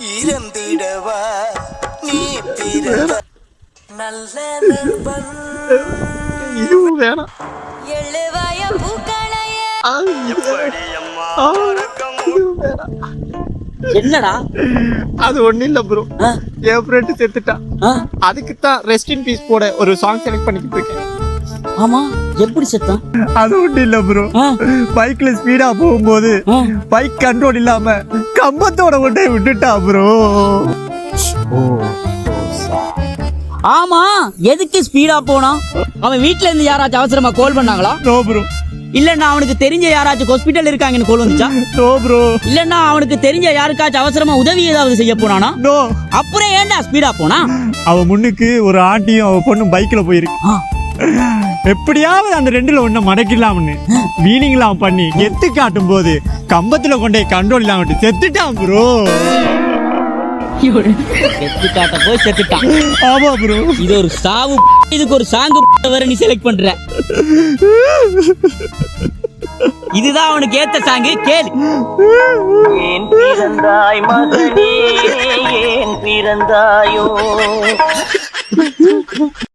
பிறந்திடவா நீ பிறந்த நல்ல நண்பன். இதுவும் வேணாம். எழுவாய பூக்களையே எப்படி அம்மா இதுவும் வேணாம். என்னடா அது ஒண்ணு இல்ல ப்ரோ, என் ஃப்ரெண்டு செத்துட்டான். அதுக்கு தான் ரெஸ்ட் இன் பீஸ் போட ஒரு சாங் செலக்ட் பண்ணிக்கிட்டு இருக்கேன். ஆமா, எப்படி செத்தான்? அது ஒண்ணு இல்ல ப்ரோ, பைக்ல ஸ்பீடா போகும்போது பைக் கண்ட்ரோல் இல்லாம கம்பத்தோட கொண்டே விட்டுட்டா ப்ரோ. ஆமா, எதுக்கு ஸ்பீடா போனா? அவன் வீட்ல இருந்து யாராச்சும் அவசரமா கால் பண்ணாங்களா? No bro. இல்லன்னா அவனுக்கு தெரிஞ்ச யாராச்சும் ஹாஸ்பிடல் இருக்காங்கன்னு கால் வந்துச்சா? No bro. இல்லன்னா அவனுக்கு தெரிஞ்ச யாருக்காச்சும் அவசரமா உதவி ஏதாவது செய்ய போனானா? நோ. அப்புறம் ஏன்டா ஸ்பீடா போனா? அவன் முன்னுக்கு ஒரு ஆண்டியும் அவ பொண்ணும் பைக்ல போயிருக்கு. எப்படியாவது அந்த ரெண்டுல ஒண்ணு மடக்கிடலாம்னு வீலிங்லாம் பண்ணி எத்து காட்டும் போது கம்பத்துல கொண்டே கண்ட்ரோல் இல்லாம விட்டு செத்துட்டான் ப்ரோ. எத்து காட்ட போய் செத்துட்டான். ஆமா ப்ரோ. இது ஒரு சாவு. இதுக்கு ஒரு சாங்கு வேற நீ செலக்ட் பண்ற. இதுதான் அவனுக்கு ஏத்த சாங்கு, கேளு. ஏன் பிறந்தாய் மகனே, ஏன் பிறந்தாயோ?